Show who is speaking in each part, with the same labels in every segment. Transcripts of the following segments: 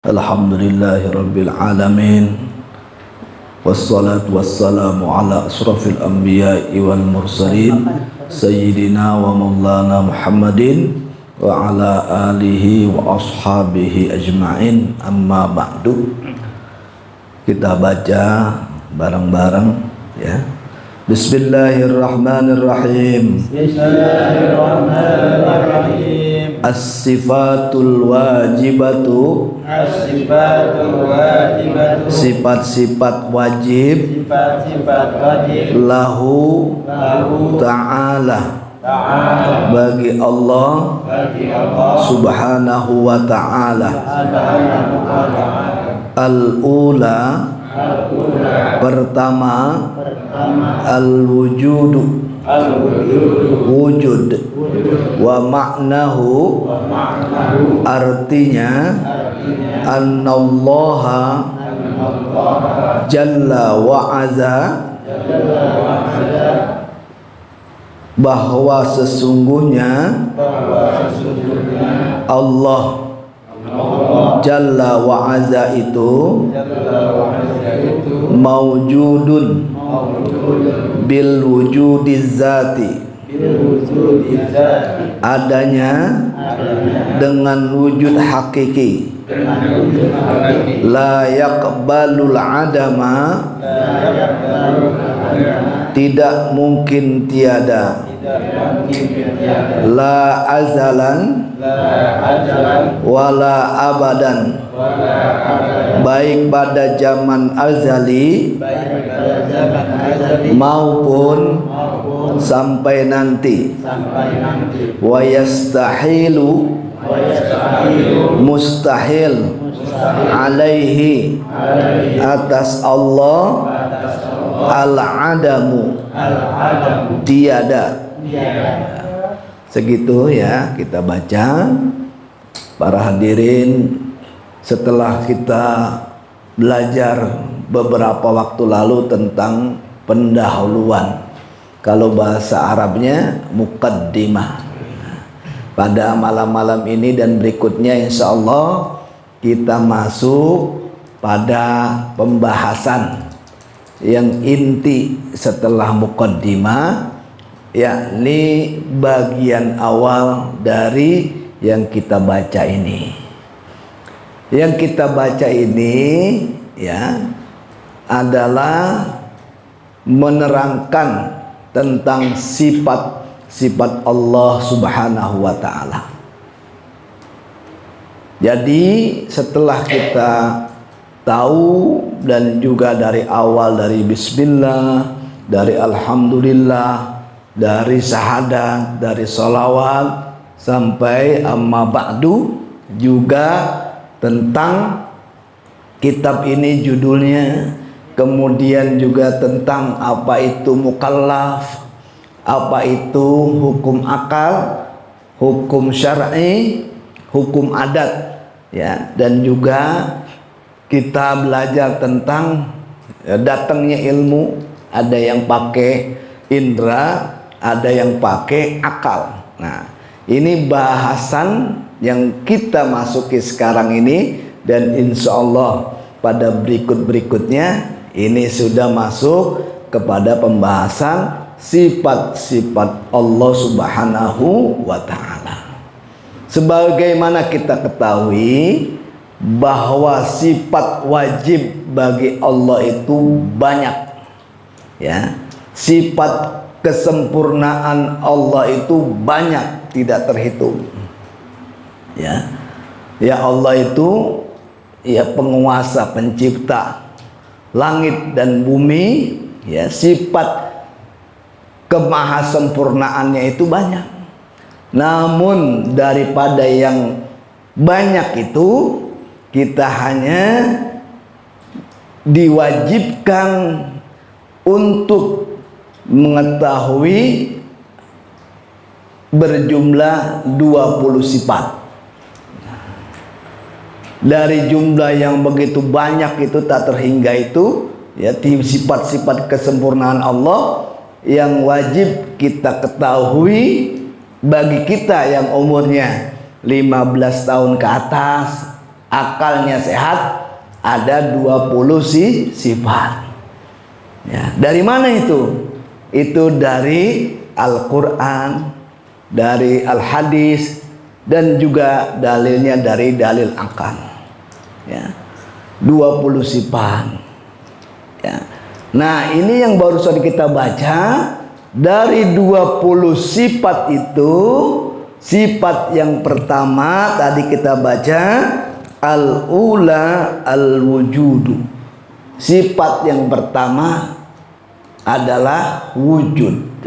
Speaker 1: Alhamdulillahi Rabbil Alamin. Wassalatu wassalamu ala asrafil anbiya'i wal mursalin Sayyidina wa maulana Muhammadin wa ala alihi wa ashabihi ajma'in. Amma ba'du. Kita baca bareng-bareng ya. Bismillahirrahmanirrahim. Bismillahirrahmanirrahim. As-sifatul wajibatu. As-sifatul wajibatu. Sifat-sifat wajib. Sifat-sifat wajib. Lahu ta'ala. Bagi Allah subhanahu wa ta'ala. Al-ula. Pertama, al-wujudu, wujud, wa maknahu, artinya, annallaha jalla wa aza, bahwa sesungguhnya Allah Jalla wa Azza itu mawjudun bil wujudiz zati, adanya dengan wujud hakiki, la yaqbalul adama, tidak mungkin tiada, la azalan wala abadan, baik pada zaman azali maupun sampai nanti. Wa yastahilu, mustahil, alaihi, atas Allah, al-adamu, tiada. Segitu ya kita baca. Para hadirin, setelah kita belajar beberapa waktu lalu tentang pendahuluan, kalau bahasa Arabnya muqaddimah, pada malam-malam ini dan berikutnya insya Allah kita masuk pada pembahasan yang inti setelah muqaddimah, yakni bagian awal dari yang kita baca ini. Yang kita baca ini ya adalah menerangkan tentang sifat-sifat Allah Subhanahu wa ta'ala. Jadi setelah kita tahu dan juga dari awal, dari bismillah, dari alhamdulillah, dari syahadat, dari sholawat sampai amma ba'du, juga tentang kitab ini judulnya, kemudian juga tentang apa itu mukallaf, apa itu hukum akal, hukum syar'i, hukum adat ya, dan juga kita belajar tentang datangnya ilmu, ada yang pakai indra, ada yang pakai akal. Nah, ini bahasan yang kita masuki sekarang ini, dan insya Allah pada berikut-berikutnya ini sudah masuk kepada pembahasan sifat-sifat Allah Subhanahu wa ta'ala. Sebagaimana kita ketahui bahwa sifat wajib bagi Allah itu banyak ya, sifat kesempurnaan Allah itu banyak, tidak terhitung ya. Ya Allah itu ya penguasa, pencipta langit dan bumi ya, sifat kemahasempurnaannya itu banyak. Namun daripada yang banyak itu, kita hanya diwajibkan untuk mengetahui berjumlah 20 sifat. Dari jumlah yang begitu banyak itu, tak terhingga itu ya, sifat-sifat kesempurnaan Allah yang wajib kita ketahui bagi kita yang umurnya 15 tahun ke atas, akalnya sehat, ada 20 sifat. Ya, dari mana itu? Itu dari Al-Quran, dari Al-Hadis, dan juga dalilnya dari dalil akal. Ya, 20 sifat. Ya. Nah, ini yang barusan kita baca. Dari 20 sifat itu, sifat yang pertama tadi kita baca al-ula al-wujudu. Sifat yang pertama adalah wujud.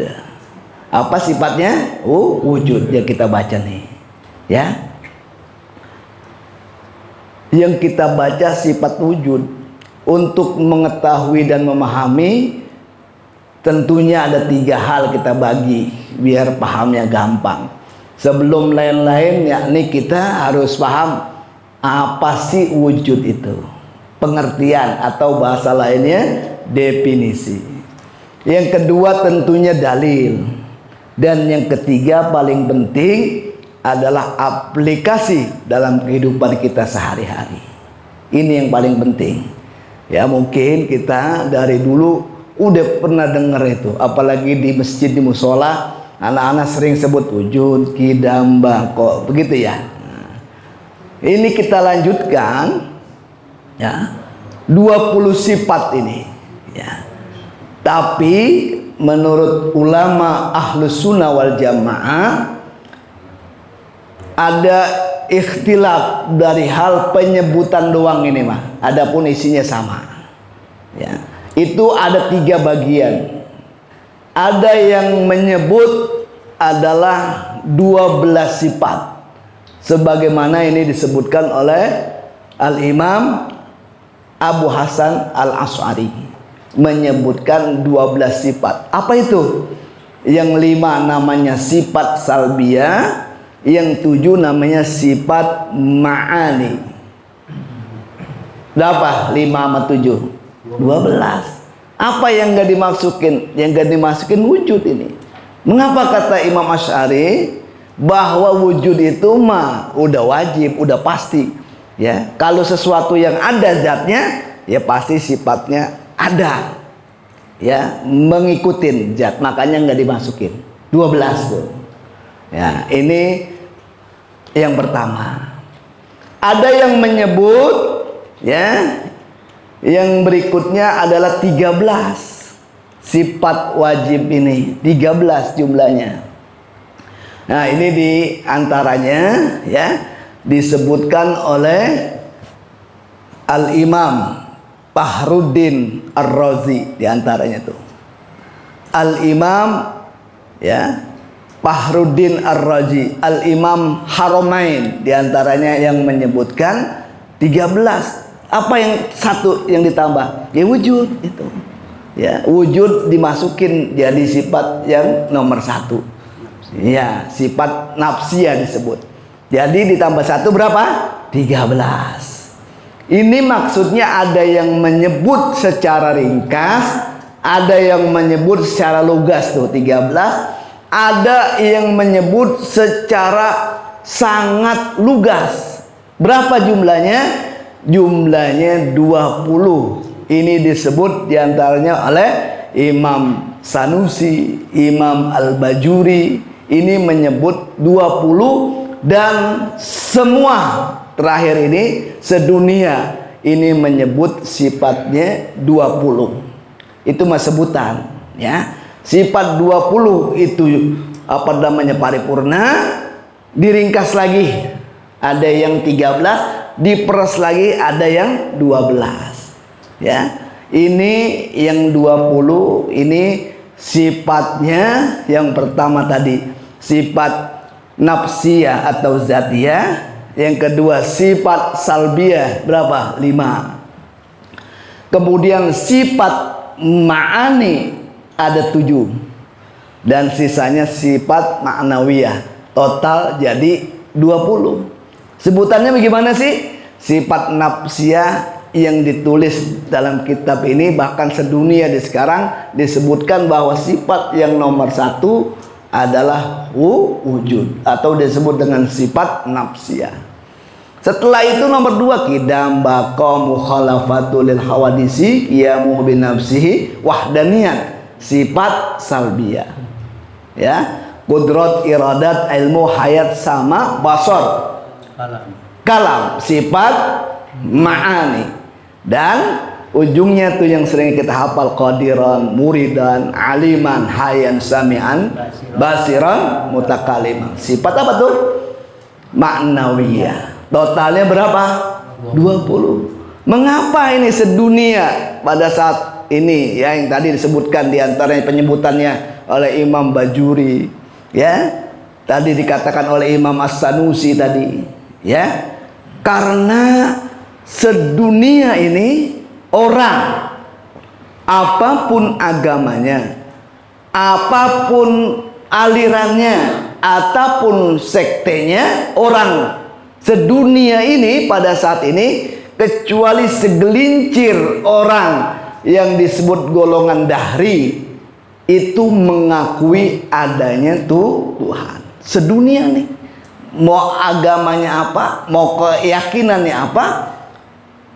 Speaker 1: Apa sifatnya? Wujud yang kita baca nih. Ya. Yang kita baca sifat wujud. Untuk mengetahui dan memahami, tentunya ada 3 hal kita bagi biar pahamnya gampang. Sebelum lain-lain, yakni kita harus paham apa sih wujud itu, pengertian atau bahasa lainnya definisi. Yang kedua tentunya dalil, dan yang ketiga paling penting adalah aplikasi dalam kehidupan kita sehari-hari. Ini yang paling penting. Ya, mungkin kita dari dulu udah pernah dengar itu, apalagi di masjid, di musola, anak-anak sering sebut wujud, kidam, bako, begitu ya. Nah, ini kita lanjutkan ya, 20 sifat ini ya. Tapi menurut ulama Ahlus Sunnah wal Jamaah ada ikhtilaf dari hal penyebutan doang ini mah. Adapun isinya sama. Ya. Itu ada 3 bagian. Ada yang menyebut adalah 12 sifat. Sebagaimana ini disebutkan oleh Al-Imam Abu Hasan Al-Asy'ari. Menyebutkan 12 sifat. Apa itu? Yang 5 namanya sifat salbiyah. Yang 7 namanya sifat ma'ani. Berapa? 5 sama 7? 12. Apa yang gak dimasukin? Yang gak dimasukin wujud ini. Mengapa kata Imam Asy'ari bahwa wujud itu mah udah wajib, udah pasti. Ya, kalau sesuatu yang ada zatnya, ya pasti sifatnya ada. Ya, mengikutin zat, makanya nggak dimasukin. 12 tuh. Ya, ini yang pertama. Ada yang menyebut ya, yang berikutnya adalah 13 sifat wajib ini, 13 jumlahnya. Nah, ini di antaranya ya disebutkan oleh Al-Imam Fakhruddin Ar-Razi, di antaranya tuh. Al-Imam ya Fakhruddin Ar-Razi, Al-Imam Haramain, di antaranya yang menyebutkan 13. Apa yang satu yang ditambah? Ya wujud itu. Ya, wujud dimasukin jadi sifat yang nomor 1. Ya, sifat nafsiyah disebut. Jadi ditambah 1 berapa? 13. Ini maksudnya ada yang menyebut secara ringkas, ada yang menyebut secara lugas tuh 13. Ada yang menyebut secara sangat lugas. Berapa jumlahnya? Jumlahnya 20. Ini disebut diantaranya oleh Imam Sanusi, Imam Al-Bajuri. Ini menyebut 20. Dan semua terakhir ini sedunia ini menyebut sifatnya 20. Itu mah sebutan ya. Sifat 20 itu apa namanya paripurna, diringkas lagi ada yang 13, diperas lagi ada yang 12 ya. Ini yang 20 ini sifatnya yang pertama tadi sifat nafsiyah atau zatiyah, yang kedua sifat salbiyah berapa? 5. Kemudian sifat ma'ani ada 7, dan sisanya sifat ma'nawiyah, total jadi 20. Sebutannya bagaimana sih? Sifat nafsiyah yang ditulis dalam kitab ini, bahkan sedunia di sekarang disebutkan bahwa sifat yang nomor 1 adalah wujud, atau disebut dengan sifat nafsiyah. Setelah itu nomor 2, qidam baqa mukhalafatul lil hawadisi qiyamu bi nafsihi wahdaniyat, sifat salbiyah. Ya, qudrat, iradat, ilmu, hayat, sama, basar, kalam, sifat ma'ani. Dan ujungnya tuh yang sering kita hafal, qadiran, muridan, aliman, hayan, sami'an, basiran, mutakaliman. Sifat apa tuh? Ma'nawiyah. Totalnya berapa? 20. Mengapa ini sedunia pada saat ini ya, yang tadi disebutkan diantaranya penyebutannya oleh Imam Bajuri, ya, tadi dikatakan oleh Imam As-Sanusi tadi, ya, karena sedunia ini orang, apapun agamanya, apapun alirannya, ataupun sektenya, orang sedunia ini pada saat ini, kecuali segelincir orang yang disebut golongan dahri, itu mengakui adanya Tuhan. Sedunia nih, mau agamanya apa, mau keyakinannya apa,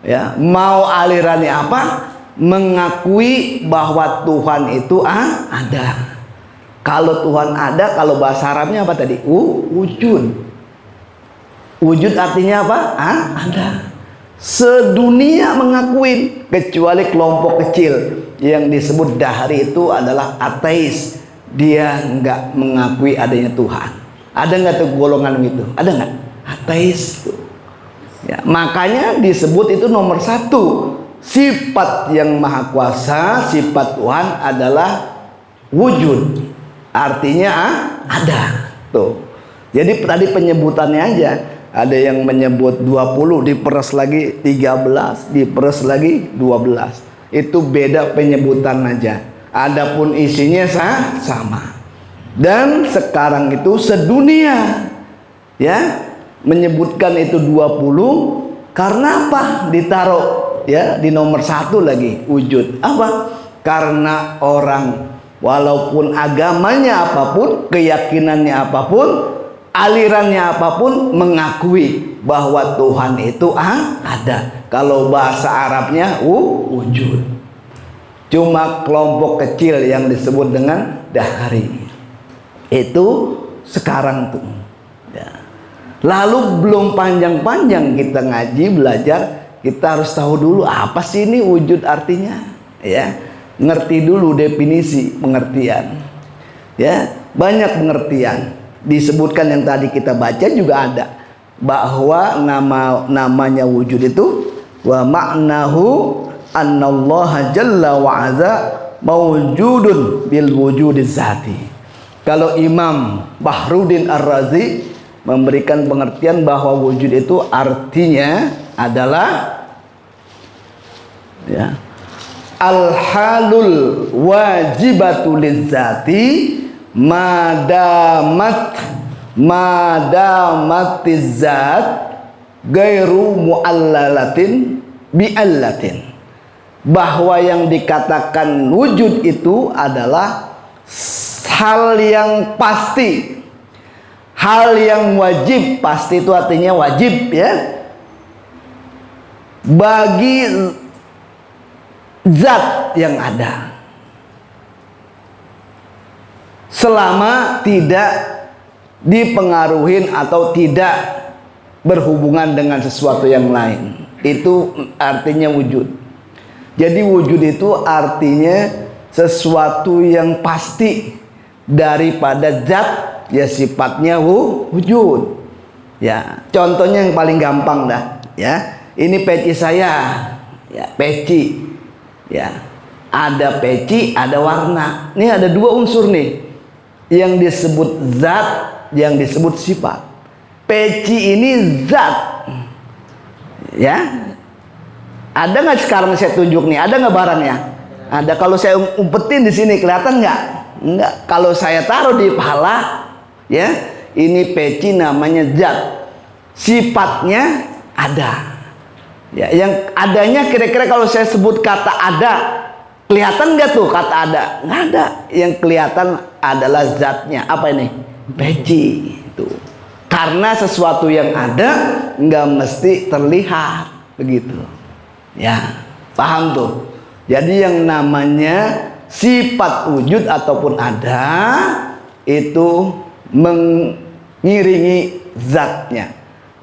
Speaker 1: ya, mau alirannya apa, mengakui bahwa Tuhan itu ada. Kalau Tuhan ada, kalau bahasa Arabnya apa tadi? Wujud. Wujud artinya apa? Ada. Sedunia mengakuin, kecuali kelompok kecil yang disebut dahri itu adalah ateis. Dia nggak mengakui adanya Tuhan. Ada nggak tuh golongan itu? Ada nggak? Ateis. Ya, makanya disebut itu nomor 1. Sifat yang maha kuasa, sifat Tuhan adalah wujud. Artinya ada. Tuh. Jadi tadi penyebutannya aja. Ada yang menyebut 20, diperes lagi 13, diperes lagi 12. Itu beda penyebutan aja. Adapun isinya sama. Dan sekarang itu sedunia, ya, menyebutkan itu 20 karena apa? Ditaruh ya di nomor 1 lagi, wujud. Apa? Karena orang walaupun agamanya apapun, keyakinannya apapun, alirannya apapun, mengakui bahwa Tuhan itu ada. Kalau bahasa Arabnya wujud. Cuma kelompok kecil yang disebut dengan dahri. Itu sekarang tuh. Ya. Lalu belum panjang-panjang kita ngaji belajar, kita harus tahu dulu apa sih ini wujud artinya. Ya, ngerti dulu definisi pengertian. Ya, banyak pengertian. Disebutkan yang tadi kita baca juga ada bahwa namanya wujud itu wa ma'nahu annallaha jalla wa azza mawjudun bil wujudiz zati. Kalau Imam Bahruddin Ar-Razi memberikan pengertian bahwa wujud itu artinya adalah ya, al-halul wajibatu lizzati madamatiz zat gairu muallalatin bi'allatin. Bahwa yang dikatakan wujud itu adalah hal yang pasti, hal yang wajib. Pasti itu artinya wajib ya, bagi zat yang ada, selama tidak dipengaruhi atau tidak berhubungan dengan sesuatu yang lain. Itu artinya wujud. Jadi wujud itu artinya sesuatu yang pasti daripada zat, ya sifatnya wujud. Ya, contohnya yang paling gampang dah, ya. Ini peci saya, ya, peci. Ya. Ada peci, ada warna. Ini ada 2 unsur nih. Yang disebut zat, yang disebut sifat. Peci ini zat, ya. Ada nggak sekarang saya tunjuk nih? Ada nggak barangnya? Ada. Kalau saya umpetin di sini kelihatan nggak? Nggak. Kalau saya taruh di pahala, ya, ini peci namanya zat. Sifatnya ada. Ya, yang adanya kira-kira kalau saya sebut kata ada, kelihatan nggak tuh kata ada? Nggak ada. Yang kelihatan adalah zatnya. Apa ini? Peci. Tuh. Karena sesuatu yang ada nggak mesti terlihat, begitu. Ya, paham tuh. Jadi yang namanya sifat wujud ataupun ada itu mengiringi zatnya.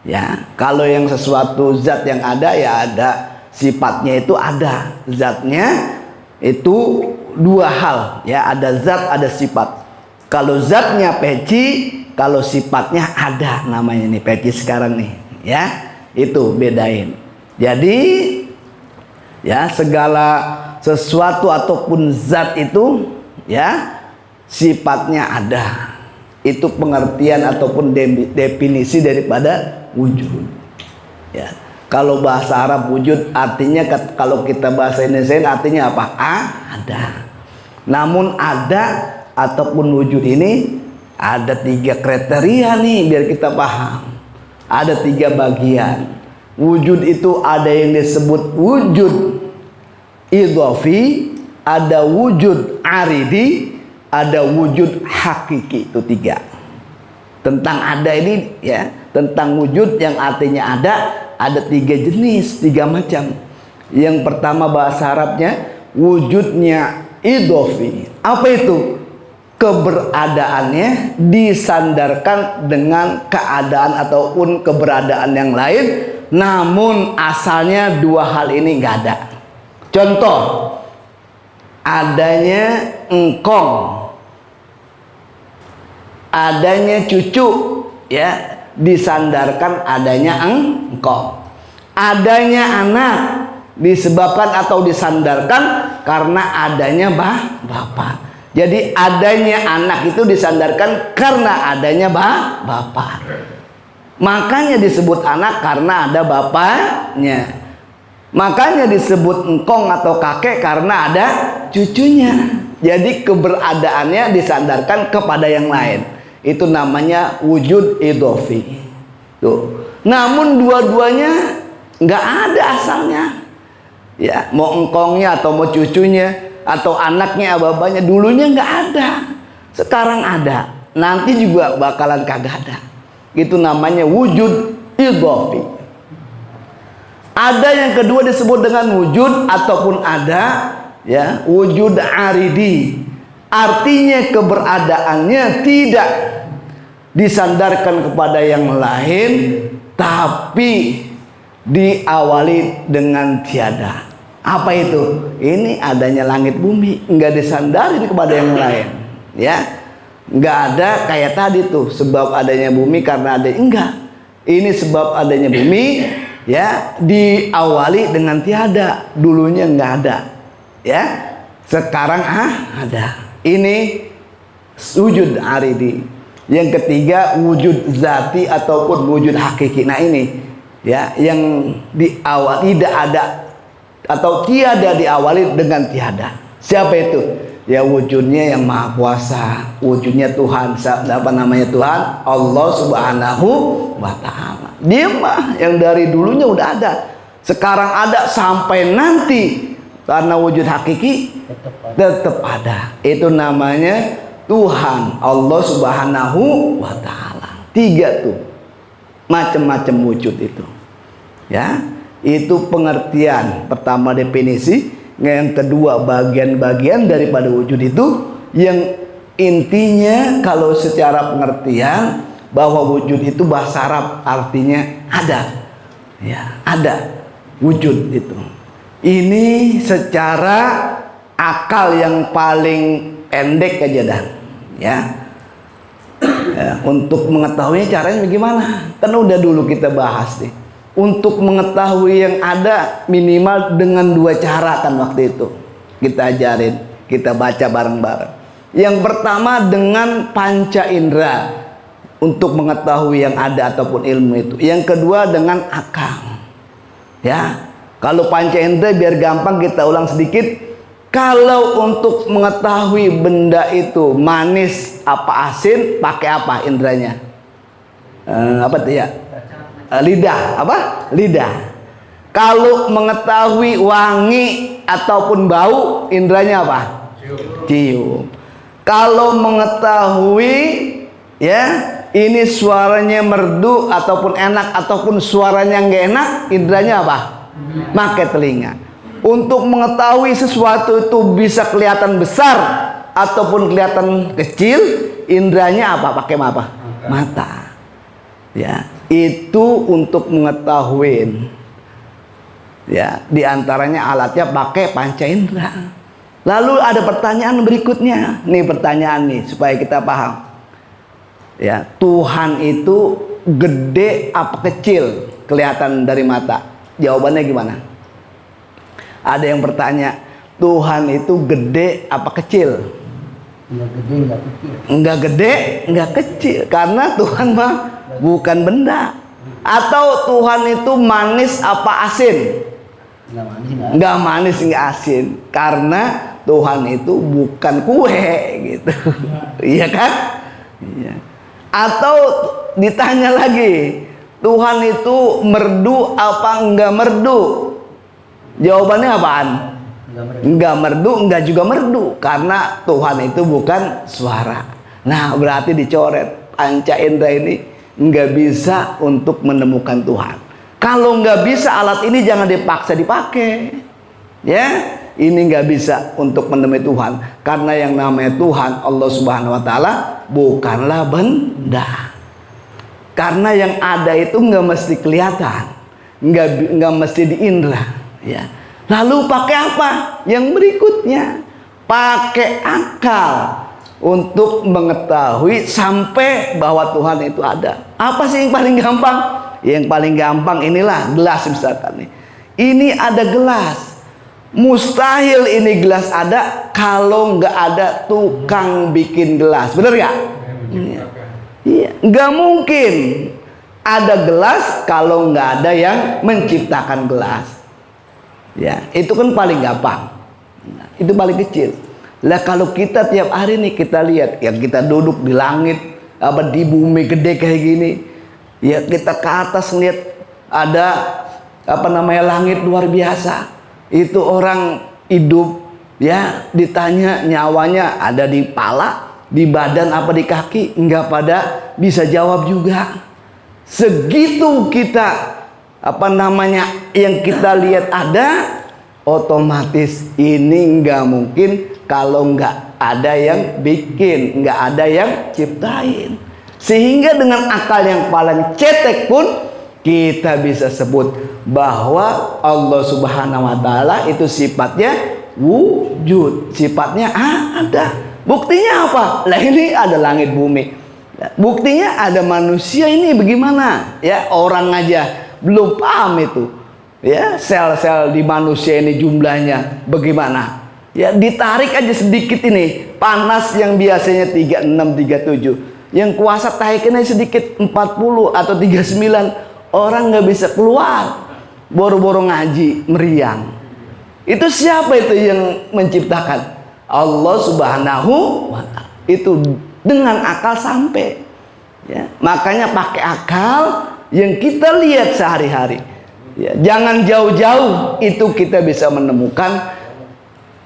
Speaker 1: Ya, kalau yang sesuatu zat yang ada ya ada, sifatnya itu ada, zatnya itu dua hal ya, ada zat ada sifat. Kalau zatnya peci, kalau sifatnya ada, namanya nih peci sekarang nih ya, itu bedain. Jadi ya, segala sesuatu ataupun zat itu ya sifatnya ada. Itu pengertian ataupun definisi daripada wujud. Ya. Kalau bahasa Arab wujud artinya, kalau kita bahasa Indonesia artinya apa? Ada. Namun ada ataupun wujud ini ada 3 kriteria nih biar kita paham. Ada 3 bagian. Wujud itu ada yang disebut wujud idhofi, ada wujud aridi, ada wujud hakiki. Itu 3. Tentang ada ini ya, tentang wujud yang artinya ada 3 jenis, 3 macam. Yang pertama bahasa Arabnya wujudnya idhofi. Apa itu? Keberadaannya disandarkan dengan keadaan ataupun keberadaan yang lain, namun asalnya 2 hal ini nggak ada. Contoh, adanya engkong, adanya cucu ya, disandarkan adanya engkong. Adanya anak disebabkan atau disandarkan karena adanya bapak. Jadi adanya anak itu disandarkan karena adanya bapak. Makanya disebut anak karena ada bapaknya. Makanya disebut engkong atau kakek karena ada cucunya. Jadi keberadaannya disandarkan kepada yang lain. Itu namanya wujud idhofi. Tuh. Namun dua-duanya nggak ada asalnya. Ya, mau engkongnya atau mau cucunya atau anaknya bapaknya, dulunya nggak ada, sekarang ada, nanti juga bakalan kagak ada. Itu namanya wujud idhofi. Ada yang kedua disebut dengan wujud ataupun ada ya, wujud aridi. Artinya keberadaannya tidak disandarkan kepada yang lain, tapi diawali dengan tiada. Apa itu? Ini adanya langit bumi, nggak disandarin kepada yang lain, ya. Nggak ada kayak tadi tuh, sebab adanya bumi karena ada, enggak. Ini sebab adanya bumi, ya, diawali dengan tiada. Dulunya nggak ada, ya. Sekarang ada. Ini wujud aridi. Yang ketiga wujud zati ataupun wujud hakiki. Nah ini, ya, yang diawali tidak ada atau tiada diawali dengan tiada. Siapa itu? Ya wujudnya yang maha kuasa, wujudnya Tuhan. Apa namanya Tuhan? Allah subhanahu wa ta'ala. Dia mah yang dari dulunya udah ada, sekarang ada, sampai nanti. Karena wujud hakiki tetap ada. Itu namanya Tuhan, Allah subhanahu wa ta'ala. 3 tuh macam-macam wujud itu, ya. Itu pengertian pertama, definisi. Yang kedua, bagian-bagian daripada wujud itu, yang intinya kalau secara pengertian bahwa wujud itu bahasa Arab artinya ada, ya, ada wujud itu. Ini secara akal yang paling pendek aja dah, ya. Untuk mengetahui caranya bagaimana, kan udah dulu kita bahas nih. Untuk mengetahui yang ada minimal dengan 2 cara kan waktu itu kita ajarin, kita baca bareng-bareng. Yang pertama dengan panca indera untuk mengetahui yang ada ataupun ilmu itu. Yang kedua dengan akal, ya. Kalau panca indera biar gampang kita ulang sedikit. Kalau untuk mengetahui benda itu manis apa asin, pakai apa inderanya? Apa tuh ya? Lidah. Apa? Lidah. Kalau mengetahui wangi ataupun bau, inderanya apa? Cium. Kalau mengetahui ya ini suaranya merdu ataupun enak ataupun suaranya nggak enak, indranya apa? Pakai telinga. Untuk mengetahui sesuatu itu bisa kelihatan besar ataupun kelihatan kecil, indranya apa? Pakai apa? Mata. Ya, itu untuk mengetahui. Ya, diantaranya alatnya pakai panca indera. Lalu ada pertanyaan berikutnya. Nih pertanyaan nih supaya kita paham. Ya, Tuhan itu gede apa kecil kelihatan dari mata? Jawabannya gimana? Ada yang bertanya, Tuhan itu gede apa kecil?
Speaker 2: Enggak gede, enggak kecil.
Speaker 1: Enggak gede, enggak kecil. Karena Tuhan mah bukan benda. Atau Tuhan itu manis apa asin?
Speaker 2: Enggak manis, enggak.
Speaker 1: Enggak manis, enggak asin. Karena Tuhan itu bukan kue gitu. Iya kan? Iya. Atau ditanya lagi, Tuhan itu merdu apa enggak merdu? Jawabannya apaan? Enggak merdu, enggak juga merdu. Karena Tuhan itu bukan suara. Nah, berarti dicoret. Panca indera ini enggak bisa untuk menemukan Tuhan. Kalau enggak bisa, alat ini jangan dipaksa dipakai. Ya, ini enggak bisa untuk menemui Tuhan. Karena yang namanya Tuhan, Allah Subhanahu wa taala, bukanlah benda. Karena yang ada itu enggak mesti kelihatan, enggak mesti diindra, ya. Lalu pakai apa? Yang berikutnya, pakai akal untuk mengetahui sampai bahwa Tuhan itu ada. Apa sih yang paling gampang? Yang paling gampang inilah gelas misalkan nih. Ini ada gelas. Mustahil ini gelas ada kalau nggak ada tukang bikin gelas, bener nggak? Iya, nggak mungkin ada gelas kalau nggak ada yang menciptakan gelas. Ya, itu kan paling gampang. Nah, itu paling kecil. Lah kalau kita tiap hari nih kita lihat, ya kita duduk di langit, apa di bumi gede kayak gini, ya kita ke atas lihat ada apa namanya langit luar biasa. Itu orang hidup, ya ditanya nyawanya ada di pala, di badan apa di kaki, enggak pada bisa jawab juga. Segitu kita apa namanya yang kita lihat ada, otomatis ini enggak mungkin kalau enggak ada yang bikin, enggak ada yang ciptain. Sehingga dengan akal yang paling cetek pun kita bisa sebut bahwa Allah Subhanahu wa taala itu sifatnya wujud, sifatnya ada. Buktinya apa? Lah ini ada langit bumi. Buktinya ada manusia ini bagaimana? Ya, orang aja belum paham itu. Ya, sel-sel di manusia ini jumlahnya bagaimana? Ya, ditarik aja sedikit ini. Panas yang biasanya 36, 37. Yang kuasa tarikannya sedikit 40 atau 39. Orang nggak bisa keluar, boro-boro ngaji meriang. Itu siapa itu yang menciptakan? Allah Subhanahu wa taala. Itu dengan akal sampai. Ya, makanya pakai akal yang kita lihat sehari-hari. Ya, jangan jauh-jauh itu kita bisa menemukan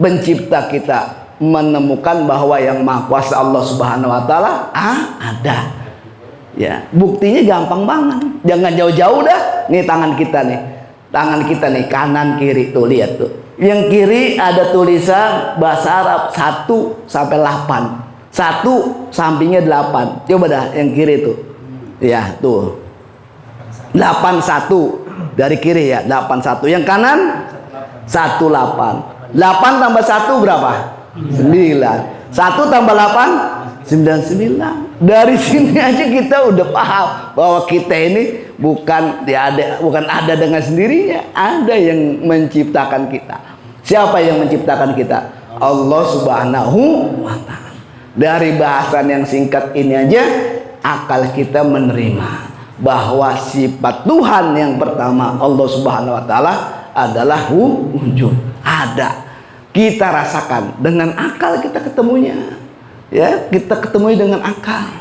Speaker 1: pencipta kita, menemukan bahwa yang maha kuasa Allah Subhanahu wa taala ada. Ya, buktinya gampang banget. Jangan jauh-jauh dah. Nih tangan kita nih. Tangan kita nih kanan kiri tuh lihat tuh. Yang kiri ada tulisan bahasa Arab 1 sampai 8. 1 sampingnya 8. Coba dah yang kiri tuh. Ya, tuh. 81 dari kiri ya, 81. Yang kanan 18. 8 tambah 1 berapa? 9. 1 tambah 8 99. Dari sini aja kita udah paham bahwa kita ini bukan ada dengan sendirinya, ada yang menciptakan kita. Siapa yang menciptakan kita? Allah Subhanahu wa taala. Dari bahasan yang singkat ini aja akal kita menerima bahwa sifat Tuhan yang pertama Allah Subhanahu wa taala adalah wujud, ada. Kita rasakan dengan akal, kita ketemunya. Ya, kita ketemu dengan akal.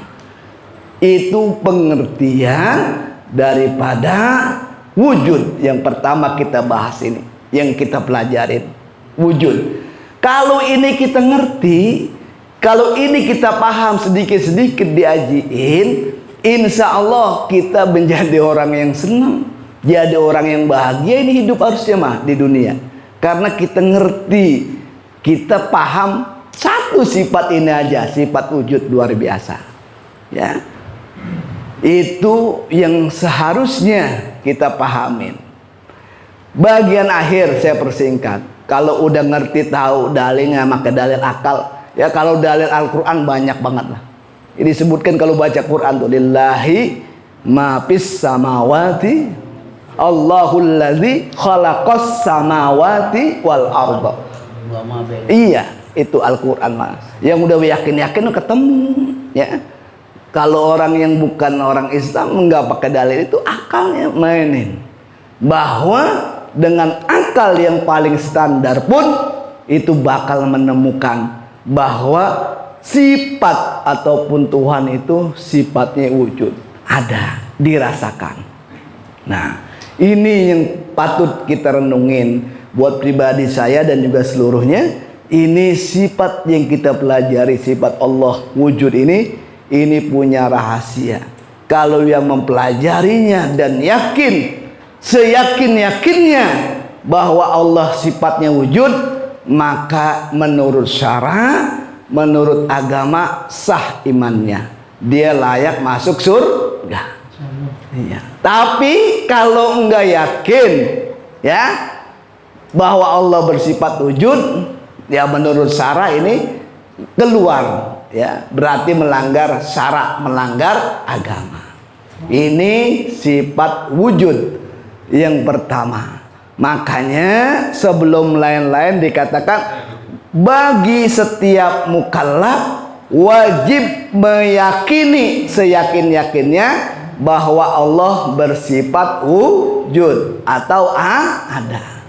Speaker 1: Itu pengertian daripada wujud yang pertama kita bahas ini, yang kita pelajarin. Wujud. Kalau ini kita ngerti, kalau ini kita paham sedikit-sedikit diajiin, insya Allah kita menjadi orang yang senang, jadi orang yang bahagia. Ini hidup harusnya mah di dunia, karena kita ngerti, kita paham satu sifat ini aja, sifat wujud luar biasa. Ya, itu yang seharusnya kita pahamin. Bagian akhir saya persingkat. Kalau udah ngerti tahu dalilnya, maka dalil akal. Ya, kalau dalil Al-Quran banyak banget lah. Ini disebutkan kalau baca Quran tuh, lillahi ma fis samawati Allahul ladzi khalaqas samawati wal arda. Iya, itu Al-Quran mas. Yang udah yakin-yakin ketemu. Ya, kalau orang yang bukan orang Islam nggak pakai dalil itu, akalnya mainin. Bahwa dengan akal yang paling standar pun itu bakal menemukan bahwa sifat ataupun Tuhan itu sifatnya wujud, ada, dirasakan. Nah, ini yang patut kita renungin buat pribadi saya dan juga seluruhnya. Ini sifat yang kita pelajari, sifat Allah wujud ini punya rahasia. Kalau yang mempelajarinya dan yakin, seyakin-yakinnya bahwa Allah sifatnya wujud, maka menurut syara, menurut agama sah imannya, dia layak masuk surga. Iya. Tapi kalau enggak yakin ya bahwa Allah bersifat wujud, ya menurut syara ini keluar, ya berarti melanggar syara, melanggar agama. Ini sifat wujud yang pertama. Makanya sebelum lain-lain dikatakan bagi setiap mukallaf wajib meyakini seyakin-yakinnya bahwa Allah bersifat wujud atau ada.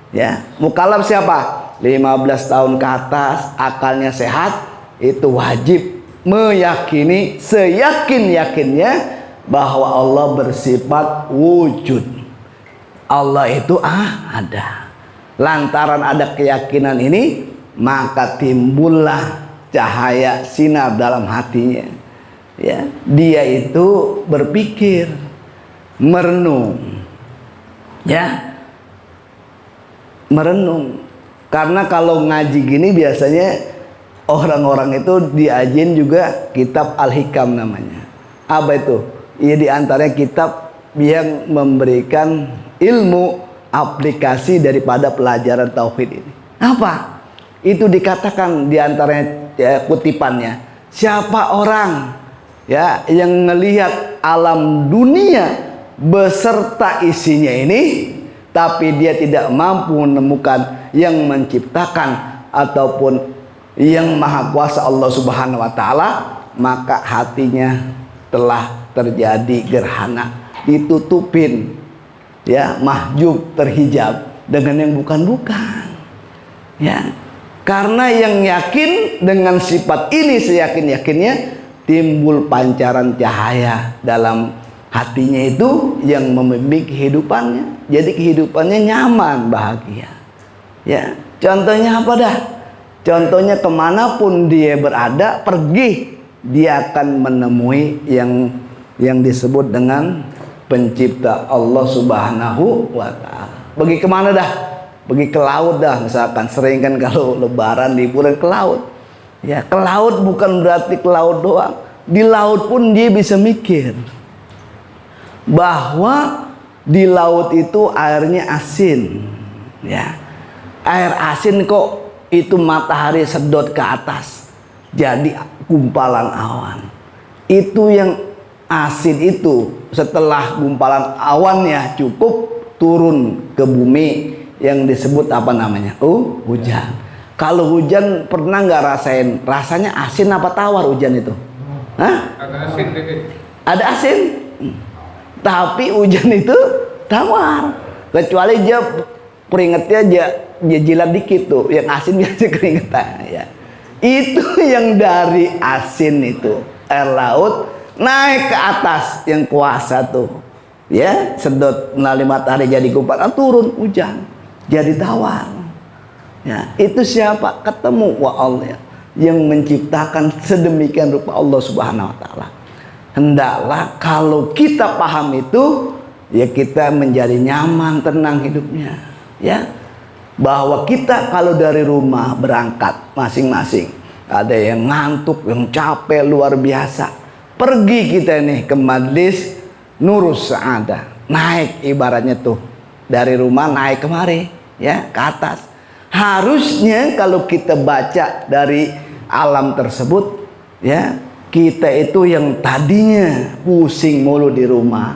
Speaker 1: Ya, mukallaf siapa? 15 tahun ke atas, akalnya sehat, itu wajib meyakini seyakin-yakinnya bahwa Allah bersifat wujud. Allah itu ada. Lantaran ada keyakinan ini, maka timbullah cahaya sinar dalam hatinya. Ya, dia itu berpikir, merenung. Ya, merenung. Karena kalau ngaji gini biasanya orang-orang itu diajin juga kitab Al-Hikam namanya. Apa itu? Ya, di antaranya kitab yang memberikan ilmu aplikasi daripada pelajaran tauhid ini. Apa? Itu dikatakan di antaranya kutipannya, siapa orang ya yang melihat alam dunia beserta isinya ini, tapi dia tidak mampu menemukan yang menciptakan ataupun yang maha kuasa Allah Subhanahu wa taala, maka hatinya telah terjadi gerhana, ditutupin, ya, mahjub, terhijab dengan yang bukan-bukan. Ya, karena yang yakin dengan sifat ini seyakin-yakinnya, timbul pancaran cahaya dalam hatinya itu yang membimbing kehidupannya. Jadi kehidupannya nyaman, bahagia. Ya, contohnya apa dah? Contohnya kemanapun dia berada, pergi, dia akan menemui yang disebut dengan pencipta Allah Subhanahu wa ta'ala. Pergi kemana dah? Pergi ke laut dah, misalkan. Sering kan kalau lebaran liburan ke laut. Ya, ke laut bukan berarti ke laut doang. Di laut pun dia bisa mikir bahwa di laut itu airnya asin. Ya, air asin kok itu matahari sedot ke atas jadi gumpalan awan. Itu yang asin itu setelah gumpalan awannya cukup turun ke bumi yang disebut apa namanya? Hujan. Kalau hujan pernah nggak rasain rasanya asin apa tawar hujan itu? Hah?
Speaker 3: Ada asin dikit.
Speaker 1: Ada asin. Tapi hujan itu tawar. Kecuali dia keringetnya dia jilat dikit tuh, yang asin biasa keringetan ya. Itu yang dari asin itu air laut naik ke atas yang kuasa tuh, ya, sedot melalui matahari jadi gumpalan, turun hujan jadi tawar. Ya, itu siapa? Ketemu wa Allah yang menciptakan sedemikian rupa Allah Subhanahu wa taala. hendaklah kalau kita paham itu, ya kita menjadi nyaman, tenang hidupnya. Ya, bahwa kita kalau dari rumah berangkat masing-masing, ada yang ngantuk, yang capek luar biasa, pergi kita nih ke Majlis Nurus Sa'adah, naik ibaratnya tuh dari rumah naik kemari, ya ke atas. Harusnya kalau kita baca dari alam tersebut, ya kita itu yang tadinya pusing mulu di rumah,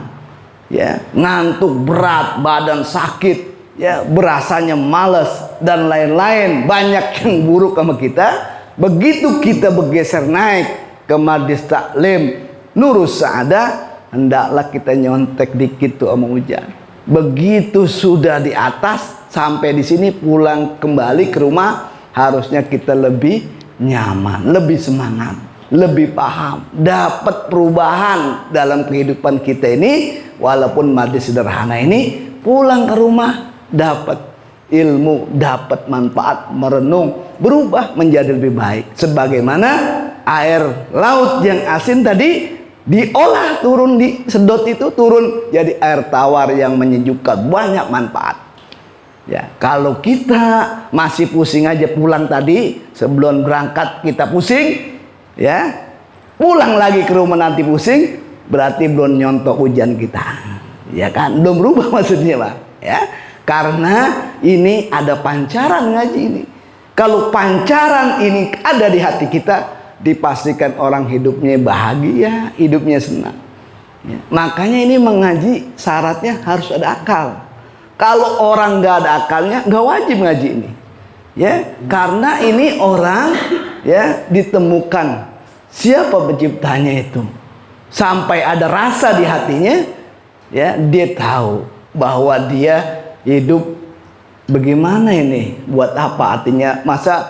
Speaker 1: ya ngantuk berat, badan sakit, ya berasanya malas dan lain-lain, banyak yang buruk sama kita. Begitu kita bergeser naik ke Majlis Taklim Nurus Sa'adah, hendaklah kita nyontek dikit tuh sama hujan. Begitu sudah di atas, sampai di sini pulang kembali ke rumah, harusnya kita lebih nyaman, lebih semangat, lebih paham, dapat perubahan dalam kehidupan kita ini. Walaupun majlis sederhana ini, pulang ke rumah dapat ilmu, dapat manfaat, merenung, berubah menjadi lebih baik. Sebagaimana air laut yang asin tadi diolah, turun di sedot itu, turun jadi air tawar yang menyejukkan, banyak manfaat. Ya, kalau kita masih pusing aja pulang tadi, sebelum berangkat kita pusing, ya pulang lagi ke rumah nanti pusing, berarti belum nyontok hujan kita, ya kan, belum berubah maksudnya, Pak. Ya, karena ini ada pancaran ngaji ini. Kalau pancaran ini ada di hati kita, dipastikan orang hidupnya bahagia, hidupnya senang. Ya, makanya ini mengaji syaratnya harus ada akal. Kalau orang nggak ada akalnya, nggak wajib ngaji ini. Ya, karena ini orang ya ditemukan siapa penciptanya itu, sampai ada rasa di hatinya, ya dia tahu bahwa dia hidup bagaimana ini, buat apa, artinya masa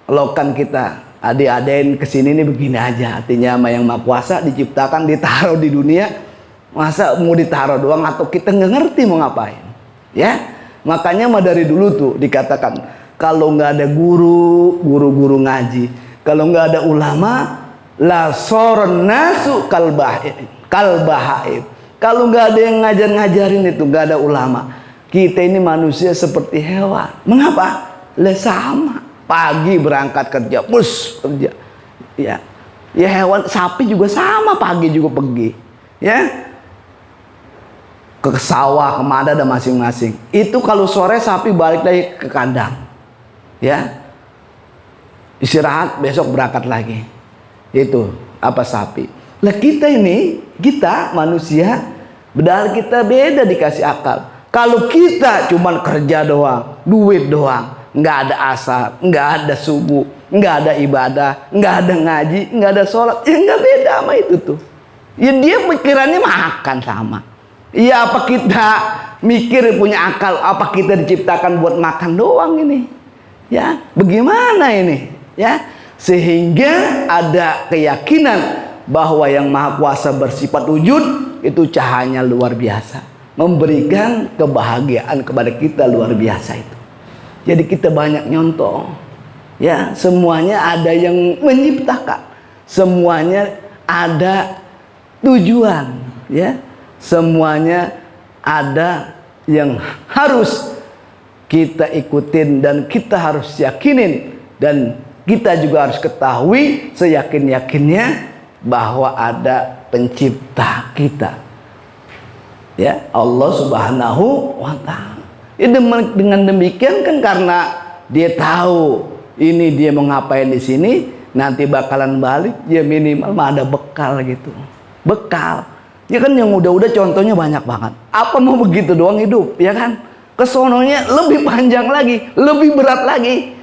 Speaker 1: lokan kita adik-adain kesini ini begini aja, artinya sama yang Maha Kuasa diciptakan ditaruh di dunia, masa mau ditaruh doang atau kita nggak ngerti mau ngapain. Ya, makanya mah dari dulu tuh dikatakan kalau nggak ada guru ngaji, kalau nggak ada ulama, la soron nasu kalbahaib. Kalau nggak ada yang ngajarin itu, nggak ada ulama, kita ini manusia seperti hewan. Mengapa? Lah sama. Pagi berangkat kerja, bus kerja. Ya, ya hewan, sapi juga sama, pagi juga pergi. Ya, ke sawah, kemana ada masing-masing. Itu kalau sore sapi balik lagi ke kandang. Ya, istirahat, besok berangkat lagi. Itu apa sapi. Lah kita ini, kita manusia, padahal kita beda dikasih akal. Kalau kita cuman kerja doang, duit doang, nggak ada asar, nggak ada subuh, nggak ada ibadah, nggak ada ngaji, nggak ada sholat, ya nggak beda sama itu tuh. Ya dia pikirannya makan sama. Ya apa kita mikir punya akal? Apa kita diciptakan buat makan doang ini? Ya, bagaimana ini? Ya, sehingga ada keyakinan bahwa yang Maha Kuasa bersifat wujud itu cahayanya luar biasa, memberikan kebahagiaan kepada kita luar biasa itu. Jadi kita banyak nyontoh. Ya, semuanya ada yang menciptakan, semuanya ada tujuan. Ya, semuanya ada yang harus kita ikutin dan kita harus yakinin, dan kita juga harus ketahui seyakin-yakinnya bahwa ada pencipta kita, ya Allah Subhanahu wa Ta'ala. Ya, dengan demikian kan karena dia tahu ini dia mau ngapain di sini, nanti bakalan balik, ya minimal ada bekal gitu, bekal. Ya kan yang udah contohnya banyak banget. Apa mau begitu doang hidup, ya kan? Kesononya lebih panjang lagi, lebih berat lagi.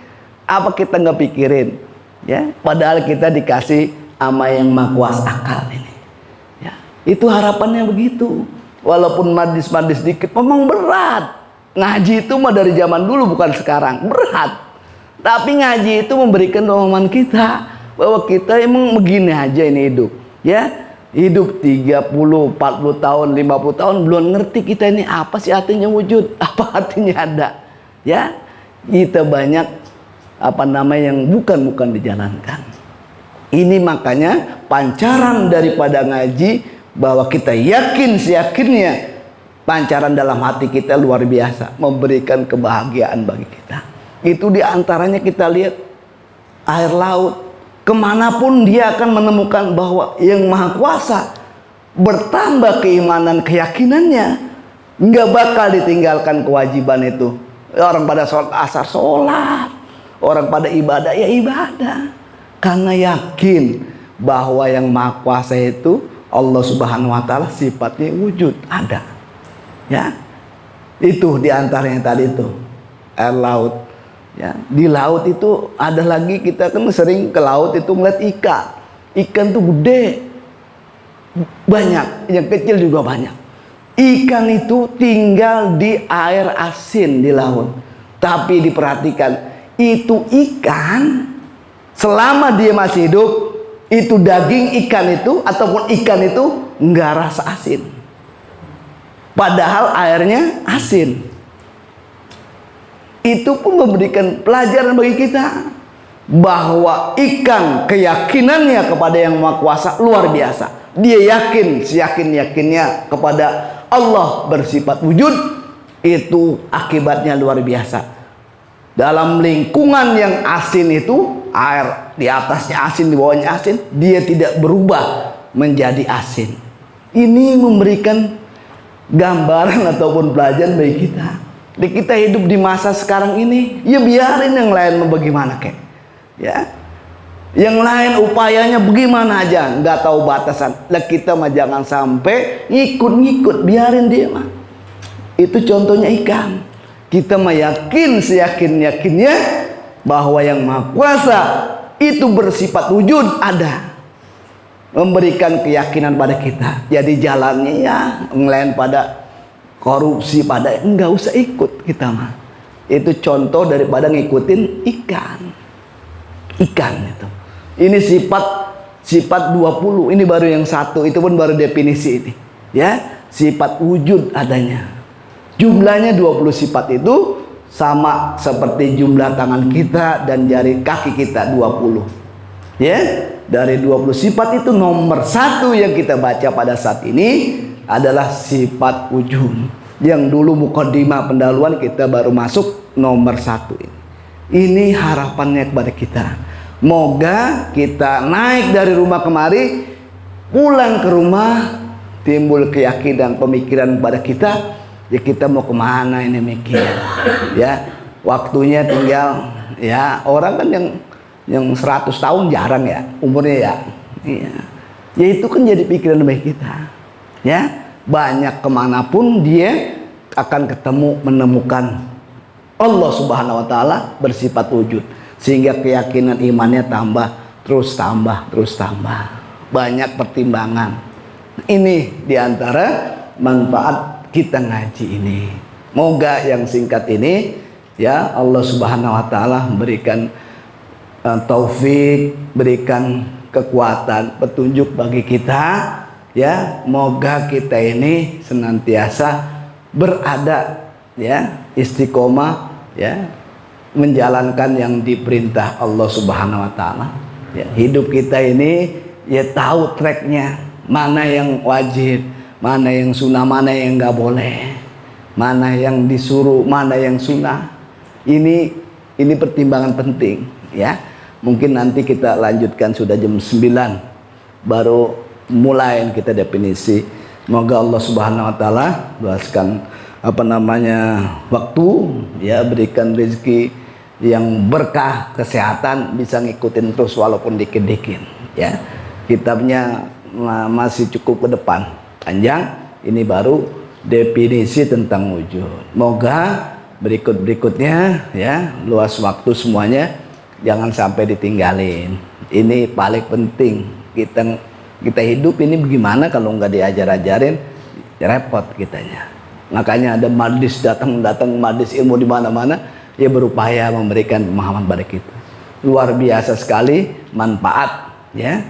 Speaker 1: Apa kita nggak pikirin? Ya, padahal kita dikasih sama yang Maha Kuasa akal ini. Ya, itu harapannya begitu. Walaupun madis-madis dikit, memang berat. Ngaji itu mah dari zaman dulu bukan sekarang, berat. Tapi ngaji itu memberikan dorongan kita bahwa kita emang begini aja ini hidup. Ya. Hidup 30, 40 tahun, 50 tahun belum ngerti kita ini apa sih artinya wujud, apa artinya ada. Ya, kita banyak apa namanya yang bukan dijalankan. Ini makanya pancaran daripada ngaji, bahwa kita yakin seyakinnya pancaran dalam hati kita luar biasa, memberikan kebahagiaan bagi kita. Itu diantaranya kita lihat air laut, kemanapun dia akan menemukan bahwa yang maha kuasa, bertambah keimanan keyakinannya, nggak bakal ditinggalkan kewajiban itu. Orang pada sholat asar sholat, orang pada ibadah ya ibadah, karena yakin bahwa yang maha kuasa itu Allah Subhanahu wa Ta'ala sifatnya wujud, ada. Ya, itu diantaranya tadi itu air laut. Ya, di laut itu ada lagi, kita kan sering ke laut itu ngeliat ikan tuh gede, banyak, yang kecil juga banyak. Ikan itu tinggal di air asin di laut, tapi diperhatikan itu ikan selama dia masih hidup, itu daging ikan itu ataupun ikan itu nggak rasa asin, padahal airnya asin. Itu pun memberikan pelajaran bagi kita bahwa ikan keyakinannya kepada yang maha kuasa luar biasa. Dia yakin seyakin-yakinnya kepada Allah bersifat wujud, itu akibatnya luar biasa. Dalam lingkungan yang asin itu, air di atasnya asin, di bawahnya asin, dia tidak berubah menjadi asin. Ini memberikan gambaran ataupun pelajaran bagi kita. Kita hidup di masa sekarang ini, ya biarin yang lain mau bagaimana kek, ya, yang lain upayanya bagaimana aja, nggak tahu batasan. Lah kita mah jangan sampai ngikut-ngikut, biarin dia mah. Itu contohnya ikan. Kita mah yakin seyakin-yakinnya bahwa yang maha kuasa itu bersifat wujud, ada, memberikan keyakinan pada kita. Jadi jalannya ya ngelain pada korupsi, pada enggak usah ikut kita mah. Itu contoh daripada ngikutin ikan itu. Ini sifat 20, ini baru yang satu, itu pun baru definisi ini, ya, sifat wujud adanya. Jumlahnya 20 sifat itu sama seperti jumlah tangan kita dan jari kaki kita 20, ya. Dari 20 sifat itu nomor satu yang kita baca pada saat ini adalah sifat wujud. Yang dulu mukaddimah pendahuluan, kita baru masuk nomor satu ini. Ini harapannya kepada kita. Moga kita naik dari rumah kemari, pulang ke rumah timbul keyakinan, pemikiran pada kita, ya kita mau kemana ini mikir, ya waktunya tinggal, ya orang kan yang 100 tahun jarang ya umurnya ya, iya. Ya itu kan jadi pikiran bagi kita, ya. Banyak kemanapun dia akan ketemu, menemukan Allah Subhanahu wa Ta'ala bersifat wujud, sehingga keyakinan imannya terus tambah. Banyak pertimbangan. Ini diantara manfaat kita ngaji ini. Moga yang singkat ini, ya, Allah Subhanahu wa Ta'ala berikan taufik, berikan kekuatan, petunjuk bagi kita. Ya, moga kita ini senantiasa berada, ya, istiqomah, ya, menjalankan yang diperintah Allah Subhanahu wa Ta'ala. Ya, hidup kita ini ya tahu tracknya, mana yang wajib, mana yang sunnah, mana yang nggak boleh, mana yang disuruh, mana yang sunnah. Ini pertimbangan penting, ya. Mungkin nanti kita lanjutkan, sudah jam 9 baru mulai kita definisi. Semoga Allah Subhanahu wa Ta'ala luaskan waktu, ya, berikan rezeki yang berkah, kesehatan, bisa ngikutin terus walaupun dikit-dikit, ya. Kitabnya masih cukup ke depan, panjang. Ini baru definisi tentang wujud. Moga berikutnya, ya, luas waktu semuanya, jangan sampai ditinggalin. Ini paling penting. Kita hidup ini bagaimana kalau nggak diajar-ajarin, repot kitanya. Makanya ada madis datang madis ilmu di mana-mana, ya, berupaya memberikan pemahaman pada kita. Luar biasa sekali manfaat, ya,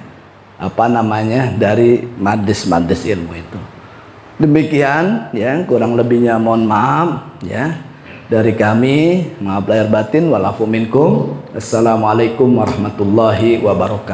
Speaker 1: dari madis ilmu itu. Demikian, ya, kurang lebihnya mohon maaf, ya, dari kami. Maaf lahir batin, walafu minkum. Assalamualaikum warahmatullahi wabarakatuh.